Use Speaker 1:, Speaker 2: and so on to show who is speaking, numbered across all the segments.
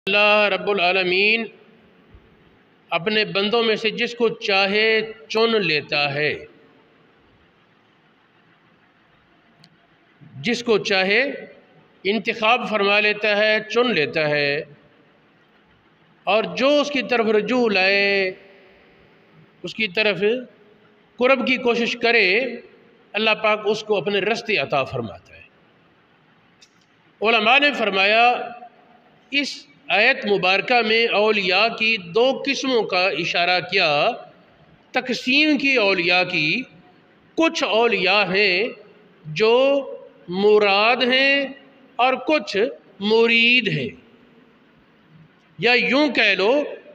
Speaker 1: اللہ رب العالمین اپنے بندوں میں سے جس کو چاہے چن لیتا ہے، جس کو چاہے انتخاب فرما لیتا ہے، چن لیتا ہے، اور جو اس کی طرف رجوع لائے، اس کی طرف قرب کی کوشش کرے، اللہ پاک اس کو اپنے رستے عطا فرماتا ہے۔ علماء نے فرمایا اس آیت مبارکہ میں اولیاء کی دو قسموں کا اشارہ کیا، تقسیم کی اولیاء کی۔ کچھ اولیاء ہیں جو مراد ہیں اور کچھ مرید ہیں، یا یوں کہہ لو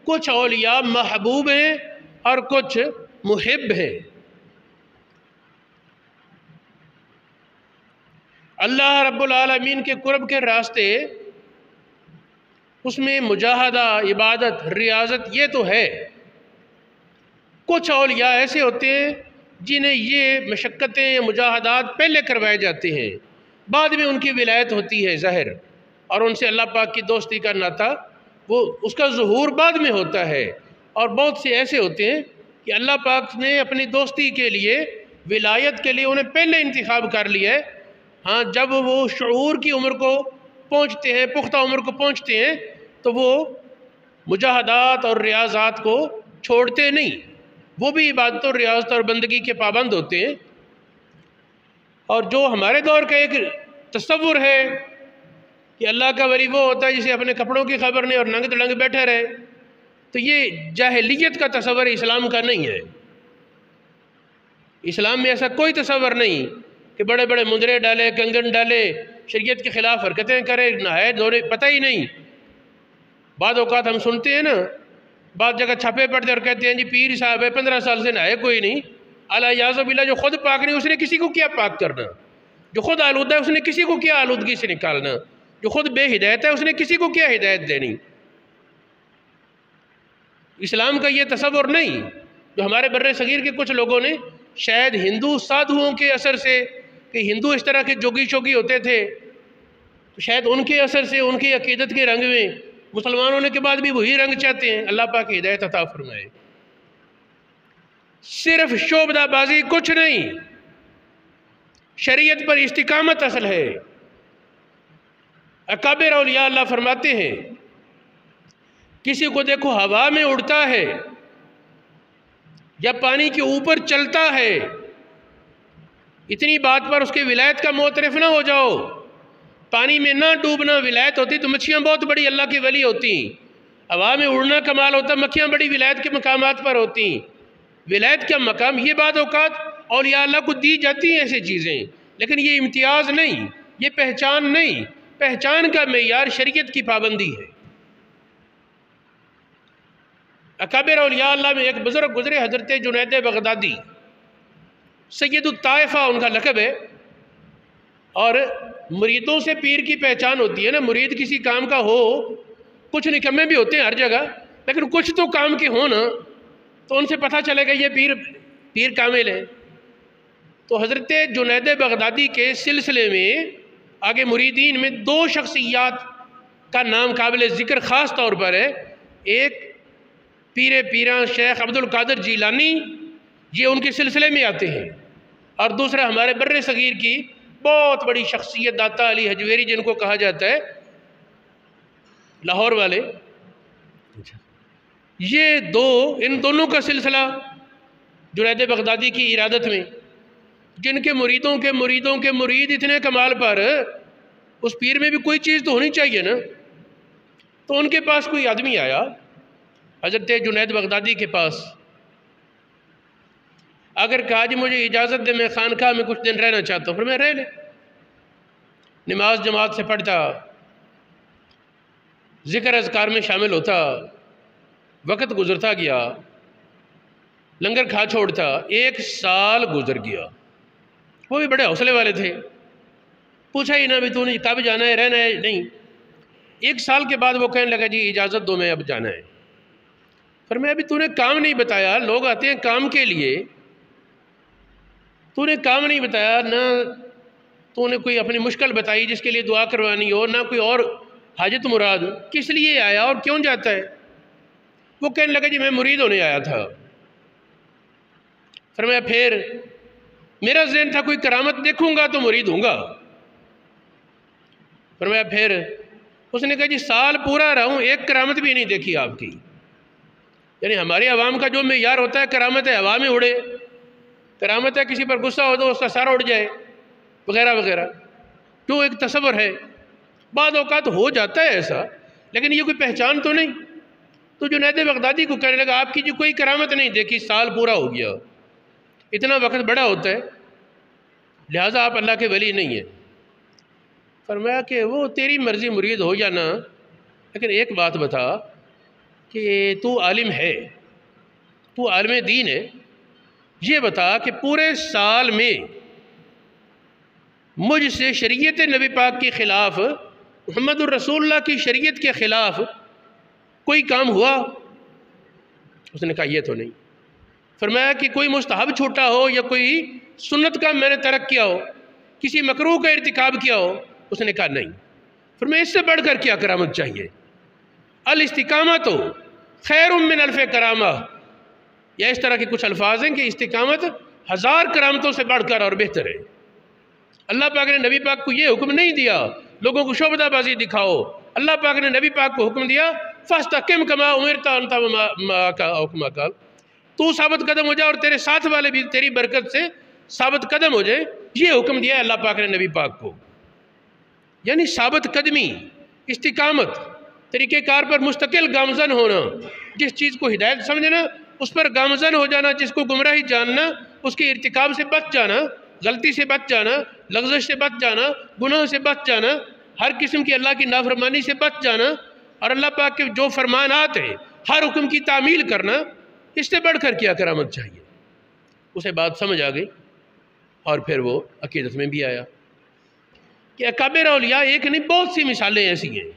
Speaker 1: کچھ اولیاء محبوب ہیں اور کچھ محب ہیں۔ اللہ رب العالمین کے قرب کے راستے، اس میں مجاہدہ، عبادت، ریاضت یہ تو ہے۔ کچھ اولیاء ایسے ہوتے ہیں جنہیں یہ مشقتیں، مجاہدات پہلے کروائے جاتے ہیں، بعد میں ان کی ولایت ہوتی ہے ظاہر، اور ان سے اللہ پاک کی دوستی کا ناطہ اس کا ظہور بعد میں ہوتا ہے۔ اور بہت سے ایسے ہوتے ہیں کہ اللہ پاک نے اپنی دوستی کے لیے، ولایت کے لیے انہیں پہلے انتخاب کر لیا ہے۔ ہاں، جب وہ شعور کی عمر کو پہنچتے ہیں، پختہ عمر کو پہنچتے ہیں، تو وہ مجاہدات اور ریاضات کو چھوڑتے نہیں، وہ بھی عبادت اور ریاضت اور بندگی کے پابند ہوتے ہیں۔ اور جو ہمارے دور کا ایک تصور ہے کہ اللہ کا ولی وہ ہوتا ہے جسے اپنے کپڑوں کی خبر نہیں اور ننگ تڑنگ بیٹھے رہے، تو یہ جاہلیت کا تصور اسلام کا نہیں ہے۔ اسلام میں ایسا کوئی تصور نہیں کہ بڑے بڑے مندرے ڈالے، کنگن ڈالے، شریعت کے خلاف حرکتیں کرے، نہائے دھونے، پتہ ہی نہیں۔ بعض اوقات ہم سنتے ہیں نا، بعض جگہ چھاپے پڑتے اور کہتے ہیں جی پیر صاحب ہے 15 سال سے نہائے کوئی نہیں۔ اعلیٰ باللہ، جو خود پاک نہیں اس نے کسی کو کیا پاک کرنا؟ جو خود آلودہ ہے اس نے کسی کو کیا آلودگی سے نکالنا؟ جو خود بے ہدایت ہے اس نے کسی کو کیا ہدایت دینی؟ اسلام کا یہ تصور نہیں، جو ہمارے بر صغیر کے کچھ لوگوں نے شاید ہندو سادھوؤں کے اثر سے، کہ ہندو اس طرح کے جوگی شوگی ہوتے تھے، تو شاید ان کے اثر سے، ان کی عقیدت کے رنگ میں مسلمان ہونے کے بعد بھی وہی رنگ چاہتے ہیں۔ اللہ پاک ہدایت عطا فرمائے۔ صرف شعبدہ بازی کچھ نہیں، شریعت پر استقامت اصل ہے۔ اکابر اولیاء اللہ فرماتے ہیں کسی کو دیکھو ہوا میں اڑتا ہے یا پانی کے اوپر چلتا ہے، اتنی بات پر اس کے ولایت کا معترف نہ ہو جاؤ۔ پانی میں نہ ڈوبنا ولایت ہوتی تو مچھیاں بہت بڑی اللہ کی ولی ہوتی۔ ہوا میں اڑنا کمال ہوتا، مکھیاں بڑی ولایت کے مقامات پر ہوتی۔ ولایت کا مقام، یہ بعض اوقات اولیاء اللہ کو دی جاتی ہیں ایسے چیزیں، لیکن یہ امتیاز نہیں، یہ پہچان نہیں۔ پہچان کا معیار شریعت کی پابندی ہے۔ اکابر اولیاء اللہ میں ایک بزرگ گزرے، حضرت جنید بغدادی، سید الطائفہ ان کا لقب ہے۔ اور مریدوں سے پیر کی پہچان ہوتی ہے نا، مرید کسی کام کا ہو، کچھ نکمے بھی ہوتے ہیں ہر جگہ، لیکن کچھ تو کام کے ہوں نا، تو ان سے پتہ چلے گا یہ پیر کامل ہے۔ تو حضرت جنید بغدادی کے سلسلے میں آگے مریدین میں دو شخصیات کا نام قابل ذکر خاص طور پر ہے۔ ایک پیراں شیخ عبد القادر جیلانی، یہ ان کے سلسلے میں آتے ہیں، اور دوسرا ہمارے بر صغیر کی بہت بڑی شخصیت داتا علی حجویری، جن کو کہا جاتا ہے لاہور والے۔ یہ دو، ان دونوں کا سلسلہ جنید بغدادی کی ارادت میں، جن کے مریدوں کے مرید اتنے کمال پر، اس پیر میں بھی کوئی چیز تو ہونی چاہیے نا۔ تو ان کے پاس کوئی آدمی آیا حضرت جنید بغدادی کے پاس، اگر کہا جی مجھے اجازت دے، میں خانقاہ میں کچھ دن رہنا چاہتا ہوں، پھر میں رہ لے۔ نماز جماعت سے پڑھتا، ذکر اذکار میں شامل ہوتا، وقت گزرتا گیا، لنگر کھا چھوڑتا۔ 1 سال گزر گیا، وہ بھی بڑے حوصلے والے تھے، پوچھا ہی نہ بھی تو نے کب جانا ہے، رہنا ہے؟ نہیں۔ 1 سال کے بعد وہ کہنے لگا جی اجازت دو، میں اب جانا ہے۔ پھر میں ابھی تو نے کام نہیں بتایا، لوگ آتے ہیں کام کے لیے، تو نے کام نہیں بتایا، نہ تو نے کوئی اپنی مشکل بتائی جس کے لیے دعا کروانی ہو، نہ کوئی اور حاجت مراد کس لیے آیا اور کیوں جاتا ہے؟ وہ کہنے لگا جی میں مرید ہونے آیا تھا۔ فرمایا پھر میرا ذہن تھا کوئی کرامت دیکھوں گا تو مرید ہوں گا۔ فرمایا پھر اس نے کہا جی سال پورا رہا ہوں ایک کرامت بھی نہیں دیکھی آپ کی۔ یعنی ہمارے عوام کا جو معیار ہوتا ہے کرامت ہے ہوا میں اڑے، کرامت ہے کسی پر غصہ ہو تو اس کا سارا اڑ جائے وغیرہ وغیرہ، جو ایک تصور ہے۔ بعض اوقات ہو جاتا ہے ایسا، لیکن یہ کوئی پہچان تو نہیں۔ تو جنید بغدادی کو کہنے لگا آپ کی جو کوئی کرامت نہیں دیکھی، سال پورا ہو گیا، اتنا وقت بڑا ہوتا ہے، لہٰذا آپ اللہ کے ولی نہیں ہیں۔ فرمایا کہ وہ تیری مرضی مرید ہو یا نہ، لیکن ایک بات بتا کہ تو عالم ہے، تو عالم دین ہے، یہ بتا کہ پورے سال میں مجھ سے شریعت نبی پاک کے خلاف، محمد الرسول اللہ کی شریعت کے خلاف کوئی کام ہوا؟ اس نے کہا یہ تو نہیں۔ فرمایا کہ کوئی مستحب چھوٹا ہو یا کوئی سنت کا میں نے ترک کیا ہو، کسی مکروہ کا ارتکاب کیا ہو؟ اس نے کہا نہیں۔ فرمایا اس سے بڑھ کر کیا کرامت چاہیے؟ الاستقامت خیر من الف کرامہ، یا اس طرح کے کچھ الفاظ ہیں کہ استقامت 1000 کرامتوں سے بڑھ کر اور بہتر ہے۔ اللہ پاک نے نبی پاک کو یہ حکم نہیں دیا لوگوں کو شعبدہ بازی دکھاؤ، اللہ پاک نے نبی پاک کو حکم دیا فاستقم کما امرت انت وما قال، تو ثابت قدم ہو جا اور تیرے ساتھ والے بھی تیری برکت سے ثابت قدم ہو جائے، یہ حکم دیا ہے اللہ پاک نے نبی پاک کو۔ یعنی ثابت قدمی، استقامت، طریقہ کار پر مستقل گامزن ہونا، جس چیز کو ہدایت سمجھنا اس پر گامزن ہو جانا، جس کو گمراہی جاننا اس کے ارتکاب سے بچ جانا، غلطی سے بچ جانا، لغزش سے بچ جانا، گناہ سے بچ جانا، ہر قسم کی اللہ کی نافرمانی سے بچ جانا، اور اللہ پاک کے جو فرمانات ہیں ہر حکم کی تعمیل کرنا، اس سے بڑھ کر کیا کرامت چاہیے؟ اسے بات سمجھ آ گئی، اور پھر وہ عقیدت میں بھی آیا کہ اکابر اولیاء ایک نہیں بہت سی مثالیں ایسی ہیں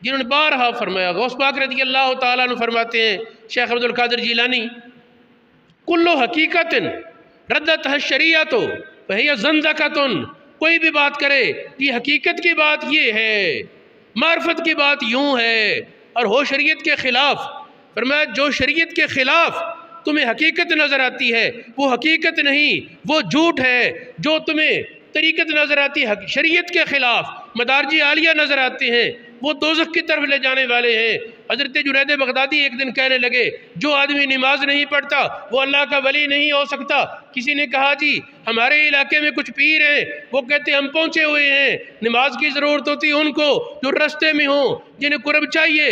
Speaker 1: جنہوں نے بارہا فرمایا۔ غوث پاک رضی اللہ تعالیٰ عنہ فرماتے ہیں، شیخ عبد القادر جیلانی، کلو حقیقت ردت الشریعت وہی زندقۃ، کوئی بھی بات کرے یہ حقیقت کی بات یہ ہے، معرفت کی بات یوں ہے، اور ہو شریعت کے خلاف۔ فرمایا جو شریعت کے خلاف تمہیں حقیقت نظر آتی ہے وہ حقیقت نہیں، وہ جھوٹ ہے۔ جو تمہیں طریقت نظر آتی ہے شریعت کے خلاف، مدارج عالیہ نظر آتے ہیں، وہ دوزخ کی طرف لے جانے والے ہیں۔ حضرت جنید بغدادی ایک دن کہنے لگے جو آدمی نماز نہیں پڑھتا وہ اللہ کا ولی نہیں ہو سکتا۔ کسی نے کہا جی ہمارے علاقے میں کچھ پیر ہیں، وہ کہتے ہیں ہم پہنچے ہوئے ہیں، نماز کی ضرورت ہوتی ان کو جو رستے میں ہوں، جنہیں قرب چاہیے،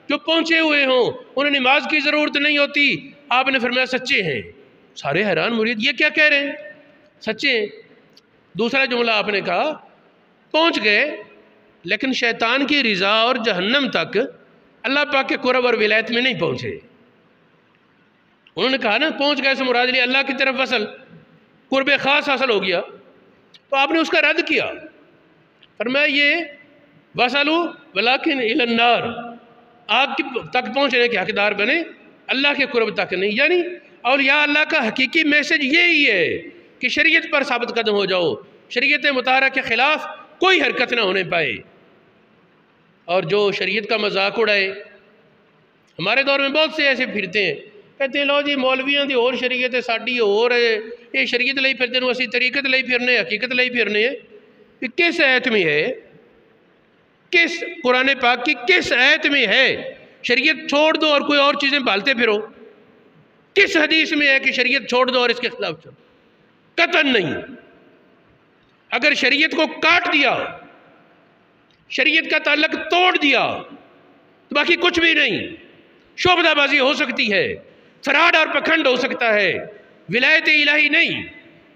Speaker 1: جو پہنچے ہوئے ہوں انہیں نماز کی ضرورت نہیں ہوتی۔ آپ نے فرمایا سچے ہیں۔ سارے حیران، مرید یہ کیا کہہ رہے ہیں؟ سچے ہیں۔ دوسرا جملہ آپ نے کہا پہنچ گئے لیکن شیطان کی رضا اور جہنم تک اللہ پاک کے قرب اور ولایت میں نہیں پہنچے۔ انہوں نے کہا نا پہنچ گئے سے مراد لیا اللہ کی طرف وصل، قرب خاص حاصل ہو گیا، تو آپ نے اس کا رد کیا۔ فرمایا یہ وصلوا ولکن الی النار، آگ تک پہنچنے کے حقدار بنے، اللہ کے قرب تک نہیں۔ یعنی اولیاء اللہ کا حقیقی میسج یہی ہے کہ شریعت پر ثابت قدم ہو جاؤ، شریعت مطہرہ کے خلاف کوئی حرکت نہ ہونے پائے، اور جو شریعت کا مذاق اڑائے۔ ہمارے دور میں بہت سے ایسے پھرتے ہیں، کہتے ہیں لو جی مولویاں دی اور شریعت ہے ساڈی اور ہے، یہ شریعت لئی پھرتے ہیں اسی طریقت لئی پھرنے، حقیقت لئی پھرنے ہیں۔ یہ کس آیت میں ہے؟ کس قرآن پاک کی کس آیت میں ہے شریعت چھوڑ دو اور کوئی اور چیزیں پالتے پھرو؟ کس حدیث میں ہے کہ شریعت چھوڑ دو اور اس کے خلاف چلو؟ قطعاً نہیں۔ اگر شریعت کو کاٹ دیا، شریعت کا تعلق توڑ دیا تو باقی کچھ بھی نہیں۔ شعبدہ بازی ہو سکتی ہے، فراڈ اور پکھنڈ ہو سکتا ہے، ولایت الہی نہیں۔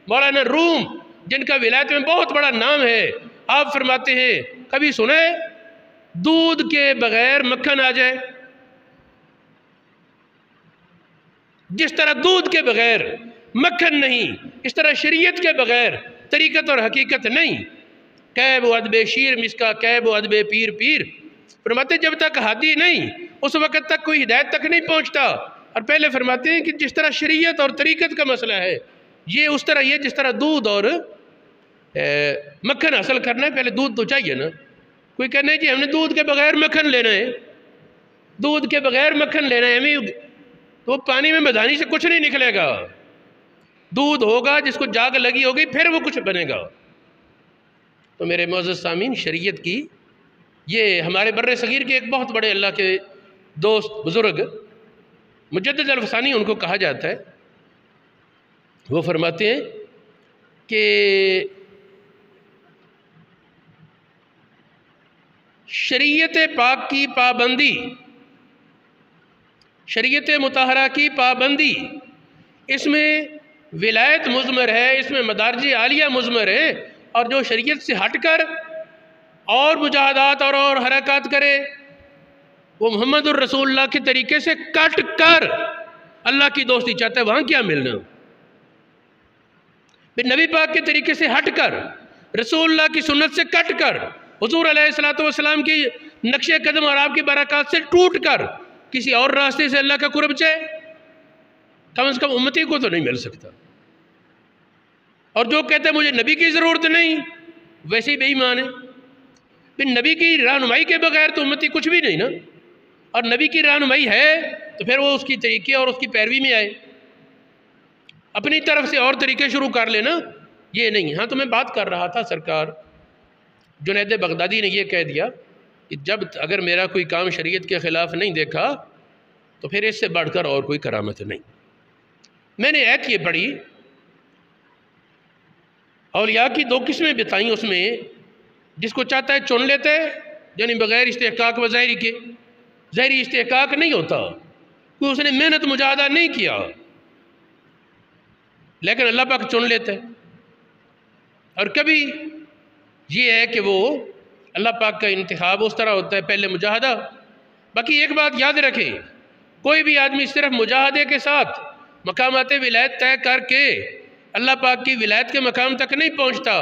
Speaker 1: مولانا روم جن کا ولایت میں بہت بڑا نام ہے، آپ فرماتے ہیں کبھی سنے دودھ کے بغیر مکھن آ جائے؟ جس طرح دودھ کے بغیر مکھن نہیں، اس طرح شریعت کے بغیر طریقت اور حقیقت نہیں۔ کیب و ادب شیر مسکا کیب و ادب پیر پیر، فرماتے جب تک ہادی نہیں اس وقت تک کوئی ہدایت تک نہیں پہنچتا۔ اور پہلے فرماتے ہیں کہ جس طرح شریعت اور طریقت کا مسئلہ ہے یہ اس طرح یہ جس طرح دودھ اور مکھن حاصل کرنا ہے، پہلے دودھ تو چاہیے نا، کوئی کہنا ہے جی ہم نے دودھ کے بغیر مکھن لینا ہے، دودھ کے بغیر مکھن لینا ہے، تو پانی میں مدھانی سے کچھ نہیں نکلے گا، دودھ ہوگا جس کو جاگ لگی ہوگی پھر وہ کچھ بنے گا۔ تو میرے معزز سامعین، شریعت کی یہ ہمارے بر صغیر کے ایک بہت بڑے اللہ کے دوست بزرگ مجدد الفسانی ان کو کہا جاتا ہے، وہ فرماتے ہیں کہ شریعت پاک کی پابندی، شریعت مطہرہ کی پابندی، اس میں ولایت مضمر ہے، اس میں مدارج عالیہ مضمر ہے، اور جو شریعت سے ہٹ کر اور مجاہدات اور حرکات کرے وہ محمد الرسول اللہ کے طریقے سے کٹ کر اللہ کی دوستی چاہتا ہے، وہاں کیا ملنا؟ پھر نبی پاک کے طریقے سے ہٹ کر، رسول اللہ کی سنت سے کٹ کر، حضور علیہ السلام کی نقش قدم اور آپ کی برکات سے ٹوٹ کر کسی اور راستے سے اللہ کا قرب چاہے، کم از کم امتی کو تو نہیں مل سکتا۔ اور جو کہتے ہیں مجھے نبی کی ضرورت نہیں، ویسے ہی بے ایمان ہے۔ پھر نبی کی رہنمائی کے بغیر تو امتی کچھ بھی نہیں نا، اور نبی کی رہنمائی ہے تو پھر وہ اس کی طریقے اور اس کی پیروی میں آئے، اپنی طرف سے اور طریقے شروع کر لینا یہ نہیں۔ ہاں تو میں بات کر رہا تھا، سرکار جنید بغدادی نے یہ کہہ دیا کہ جب اگر میرا کوئی کام شریعت کے خلاف نہیں دیکھا تو پھر اس سے بڑھ کر اور کوئی کرامت نہیں۔ میں نے ایت یہ پڑھی، اولیاء کی دو قسمیں بتائیں، اس میں جس کو چاہتا ہے چن لیتا ہے، یعنی بغیر استحقاق و ظاہری کے، ظاہری استحقاق نہیں ہوتا، کوئی اس نے محنت مجاہدہ نہیں کیا، لیکن اللہ پاک چن لیتا ہے۔ اور کبھی یہ ہے کہ وہ اللہ پاک کا انتخاب اس طرح ہوتا ہے، پہلے مجاہدہ۔ باقی ایک بات یاد رکھیں، کوئی بھی آدمی صرف مجاہدے کے ساتھ مقامات ولایت طے کر کے اللہ پاک کی ولایت کے مقام تک نہیں پہنچتا۔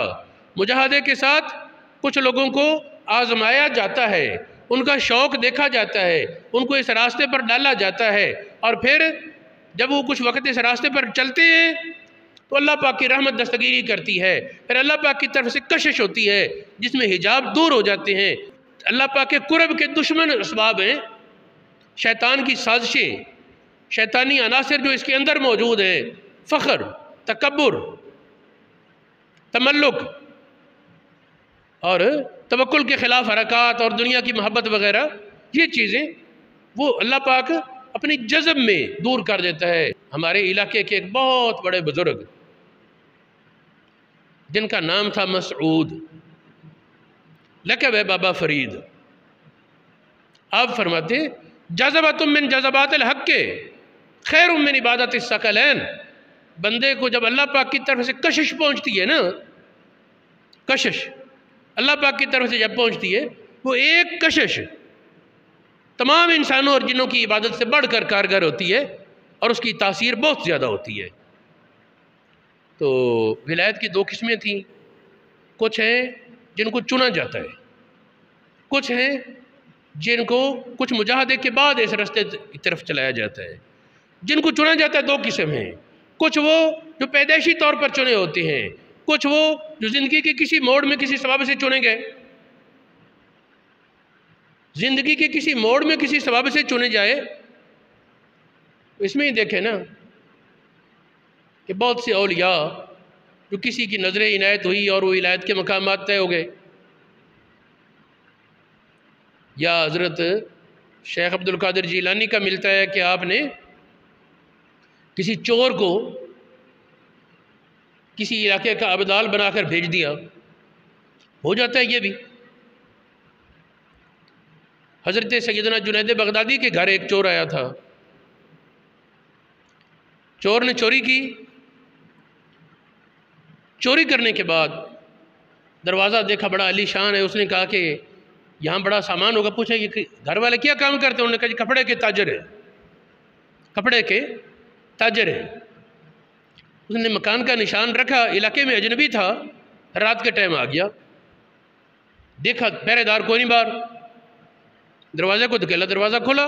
Speaker 1: مجاہدے کے ساتھ کچھ لوگوں کو آزمایا جاتا ہے، ان کا شوق دیکھا جاتا ہے، ان کو اس راستے پر ڈالا جاتا ہے، اور پھر جب وہ کچھ وقت اس راستے پر چلتے ہیں تو اللہ پاک کی رحمت دستگیری کرتی ہے، پھر اللہ پاک کی طرف سے کشش ہوتی ہے جس میں حجاب دور ہو جاتے ہیں۔ اللہ پاک کے قرب کے دشمن اسباب ہیں، شیطان کی سازشیں، شیطانی عناصر جو اس کے اندر موجود ہیں، فخر، تکبر، تملک اور توکل کے خلاف حرکات اور دنیا کی محبت وغیرہ، یہ چیزیں وہ اللہ پاک اپنی جذب میں دور کر دیتا ہے۔ ہمارے علاقے کے ایک بہت بڑے بزرگ جن کا نام تھا مسعود، لقب ہے بابا فرید، آپ فرماتے جذبۃ من جذبات الحق خیر من عبادت الثقلین۔ بندے کو جب اللہ پاک کی طرف سے کشش پہنچتی ہے نا، کشش اللہ پاک کی طرف سے جب پہنچتی ہے، وہ ایک کشش تمام انسانوں اور جنوں کی عبادت سے بڑھ کر کارگر ہوتی ہے، اور اس کی تاثیر بہت زیادہ ہوتی ہے۔ تو ولایت کی دو قسمیں تھیں، کچھ ہیں جن کو چنا جاتا ہے، کچھ ہیں جن کو کچھ مجاہدے کے بعد اس راستے کی طرف چلایا جاتا ہے۔ جن کو چنا جاتا ہے دو قسم ہیں، کچھ وہ جو پیدائشی طور پر چنے ہوتے ہیں، کچھ وہ جو زندگی کے کسی موڑ میں کسی سبب سے چنے گئے۔ زندگی کے کسی موڑ میں کسی سبب سے چنے جائے، اس میں ہی دیکھیں نا کہ بہت سے اولیاء جو کسی کی نظر عنایت ہوئی اور وہ ولایت کے مقامات طے ہو گئے۔ یا حضرت شیخ عبد القادر جیلانی کا ملتا ہے کہ آپ نے کسی چور کو کسی علاقے کا عبدال بنا کر بھیج دیا، ہو جاتا ہے یہ بھی۔ حضرت سیدنا جنید بغدادی کے گھر ایک چور آیا تھا، چور نے چوری کی، چوری کرنے کے بعد دروازہ دیکھا بڑا عالی شان ہے، اس نے کہا کہ یہاں بڑا سامان ہوگا، پوچھا کہ گھر والے کیا کام کرتے ہیں؟ انہوں نے کہا جی کپڑے کے تاجر ہیں، کپڑے کے تاجر ہیں۔ اس نے مکان کا نشان رکھا، علاقے میں اجنبی تھا، رات کے ٹائم آ گیا، دیکھا پہرے دار کوئی نہیں باہر، دروازے کو دھکیلا، دروازہ کھولا،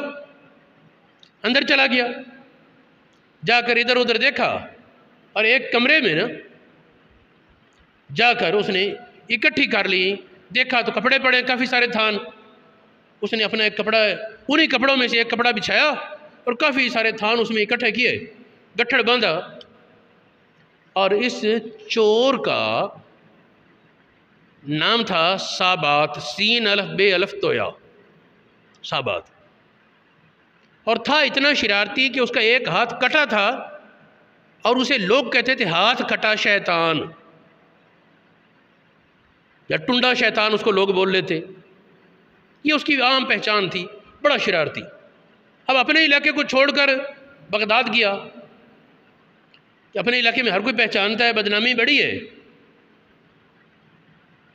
Speaker 1: اندر چلا گیا، جا کر ادھر ادھر دیکھا، اور ایک کمرے میں نا جا کر اس نے اکٹھی کر لی دیکھا تو کپڑے پڑے کافی سارے تھان. اس نے اپنا ایک کپڑا انہی کپڑوں میں سے ایک کپڑا بچھایا اور کافی سارے تھان اس میں اکٹھے کیے, گٹھڑ باندھا, اور اس چور کا نام تھا سابات, سین الف بے الف تویا, سابات. اور تھا اتنا شرارتی کہ اس کا ایک ہاتھ کٹا تھا اور اسے لوگ کہتے تھے ہاتھ کٹا شیطان, یا ٹنڈا شیطان اس کو لوگ بول لیتے. یہ اس کی عام پہچان تھی, بڑا شرارتی. اب اپنے علاقے کو چھوڑ کر بغداد گیا کہ اپنے علاقے میں ہر کوئی پہچانتا ہے, بدنامی بڑی ہے.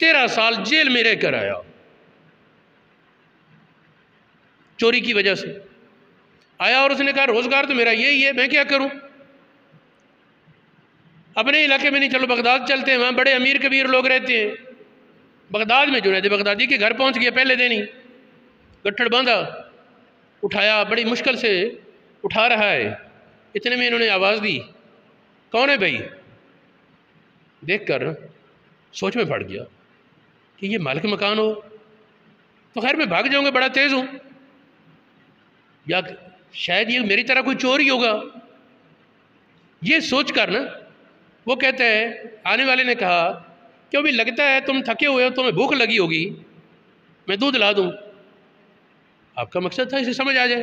Speaker 1: 13 سال جیل میں رہ کر آیا چوری کی وجہ سے. آیا اور اس نے کہا روزگار تو میرا یہی ہے, میں کیا کروں؟ اپنے علاقے میں نہیں, چلو بغداد چلتے ہیں, وہاں بڑے امیر کبیر لوگ رہتے ہیں. بغداد میں جنید بغدادی کے گھر پہنچ گیا پہلے دن ہی, گٹھڑ باندھا, اٹھایا, بڑی مشکل سے اٹھا رہا ہے. اتنے میں انہوں نے آواز دی, کون ہے بھائی؟ دیکھ کر سوچ میں پڑ گیا کہ یہ مالک مکان ہو تو خیر میں بھاگ جاؤں گا, بڑا تیز ہوں, یا شاید یہ میری طرح کوئی چور ہی ہوگا. یہ سوچ کر نا وہ کہتا ہے, آنے والے نے کہا کہ ابھی لگتا ہے تم تھکے ہوئے ہو, تمہیں بھوک لگی ہوگی, میں دودھ لا دوں. آپ کا مقصد تھا اسے سمجھ آ جائے.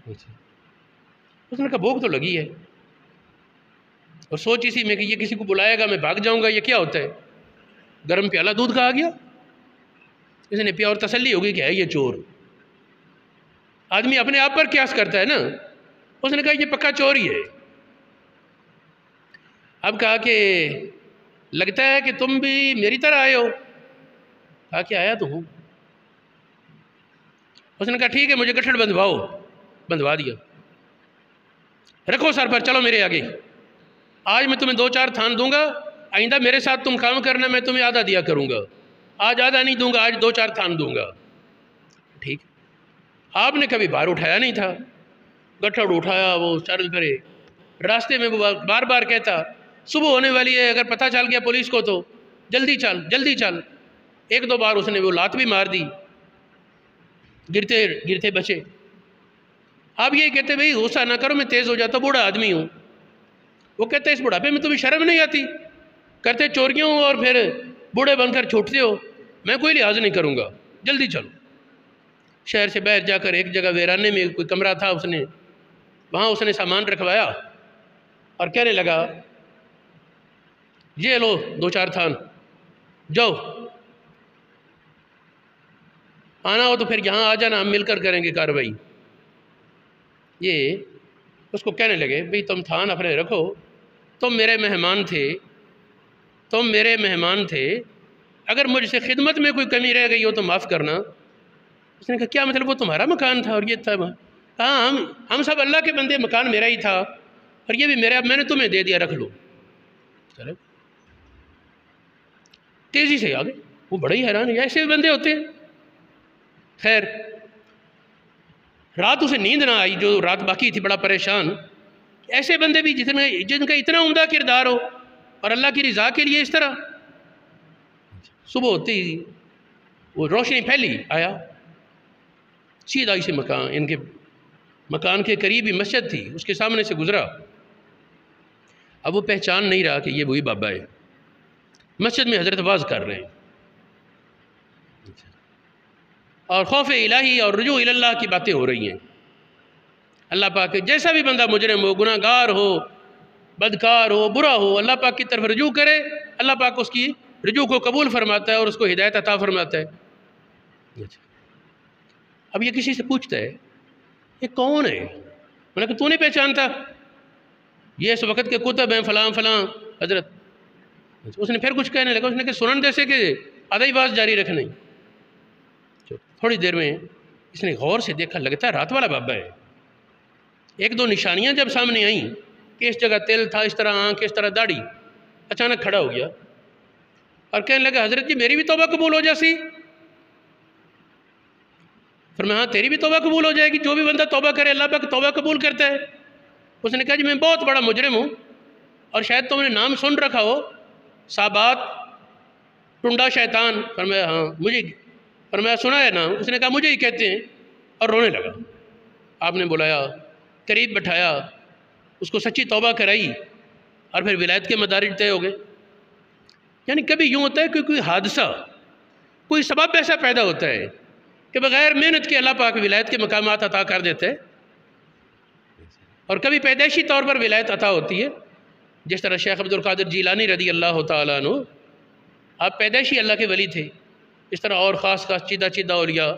Speaker 1: اس نے کہا بھوک تو لگی ہے, اور سوچ اسی میں کہ یہ کسی کو بلائے گا, میں بھاگ جاؤں گا, یہ کیا ہوتا ہے؟ گرم پیالہ دودھ کا آ گیا. اس نے پیا اور تسلی ہوگی کہ ہے یہ چور. آدمی اپنے آپ پر قیاس کرتا ہے نا. اس نے کہا یہ پکا چور ہی ہے. اب کہا کہ لگتا ہے کہ تم بھی میری طرح آئے ہو. کہا کہ آیا تو ہوں. اس نے کہا ٹھیک ہے, مجھے گٹھڑ بندھواؤ. بندھوا دیا. رکھو سر پر, چلو میرے آگے. آج میں تمہیں 2-4 تھان دوں گا, آئندہ میرے ساتھ تم کام کرنا, میں تمہیں آدھا دیا کروں گا. آج آدھا نہیں دوں گا, آج 2-4 تھان دوں گا. ٹھیک. آپ نے کبھی بار اٹھایا نہیں تھا. گٹھڑ اٹھایا, وہ چل پھرے. راستے میں وہ بار بار کہتا صبح ہونے والی ہے, اگر پتہ چل گیا پولیس کو تو جلدی چل جلدی چل. 1-2 بار اس نے وہ لات بھی مار دی, گرتے گرتے بچے. آپ یہ کہتے بھئی غصہ نہ کرو, میں تیز ہو جاتا, بوڑھا آدمی ہوں. وہ کہتے اس بڑھاپے میں تمہیں شرم نہیں آتی؟ کرتے چوریوں اور پھر بوڑھے بن کر چھوٹتے ہو. میں کوئی لحاظ نہیں کروں گا, جلدی چلو. شہر سے باہر جا کر ایک جگہ ویرانے میں کوئی کمرہ تھا, وہاں اس نے سامان رکھوایا اور کہنے لگا یہ لو 2-4 تھان, جاؤ, آنا ہو تو پھر یہاں آ جانا, ہم مل کر کریں گے کارروائی. یہ اس کو کہنے لگے بھئی تم تھان اپنے رکھو, تم میرے مہمان تھے, تم میرے مہمان تھے, اگر مجھ سے خدمت میں کوئی کمی رہ گئی ہو تو معاف کرنا. اس نے کہا کیا مطلب, وہ تمہارا مکان تھا اور یہ تھا؟ ہاں ہم سب اللہ کے بندے, مکان میرا ہی تھا اور یہ بھی میرا, میں نے تمہیں دے دیا, رکھ لو. چلے تیزی سے آگے. وہ بڑے ہی حیران ہیں, ایسے بھی بندے ہوتے ہیں. خیر رات اسے نیند نہ آئی, جو رات باقی تھی بڑا پریشان. ایسے بندے بھی جن کا اتنا عمدہ کردار ہو اور اللہ کی رضا کے لیے اس طرح. صبح ہوتی ہی وہ روشنی پھیلی, آیا سیدھا اسے مکان, ان کے مکان کے قریب ہی مسجد تھی, اس کے سامنے سے گزرا. اب وہ پہچان نہیں رہا کہ یہ وہی بابا ہے. مسجد میں حضرت واز کر رہے ہیں اور خوف الہی اور رجوع اللہ کی باتیں ہو رہی ہیں. اللہ پاک جیسا بھی بندہ مجرم ہو, گناہ گار ہو, بدکار ہو, برا ہو, اللہ پاک کی طرف رجوع کرے, اللہ پاک اس کی رجوع کو قبول فرماتا ہے اور اس کو ہدایت عطا فرماتا ہے. اب یہ کسی سے پوچھتا ہے یہ کون ہے؟ میں نے کہا تو نہیں پہچانتا, یہ اس وقت کے کتب ہیں فلاں فلاں حضرت. اس نے پھر کچھ کہنے لگا, اس نے کہا سنن جیسے کہ آدھا ہی بات جاری رکھنا. تھوڑی دیر میں اس نے غور سے دیکھا, لگتا ہے رات والا بابا ہے. 1-2 نشانیاں جب سامنے آئیں کہ اس جگہ تل تھا, اس طرح آنکھ, اس طرح داڑھی, اچانک کھڑا ہو گیا اور کہنے لگا حضرت جی میری بھی توبہ قبول ہو جاسی. فرمایا ہاں تیری بھی توبہ قبول ہو جائے گی, جو بھی بندہ توبہ کرے اللہ پاک توبہ قبول کرتا ہے. اس نے کہا جی میں بہت بڑا مجرم ہوں اور شاید تم نے نام سن رکھا ہو, سابات ٹنڈا شیطان؟ فرمایا ہاں مجھے۔ فرمایا سنا ہے نام؟ اس نے کہا مجھے ہی کہتے ہیں، اور رونے لگا۔ آپ نے بلایا، قریب بٹھایا، اس کو سچی توبہ کرائی، اور پھر ولایت کے مدارج طے ہو گئے۔ یعنی کبھی یوں ہوتا ہے کہ کوئی حادثہ، کوئی سبب ایسا پیدا ہوتا ہے کہ بغیر محنت کے اللہ پاک ولایت کے مقامات عطا کر دیتے ہیں، اور کبھی پیدائشی طور پر ولایت عطا ہوتی ہے، جس طرح شیخ عبد القادر جیلانی رضی اللہ تعالیٰ عنہ آپ پیدائشی اللہ کے ولی تھے، اس طرح اور خاص چیدہ اولیاء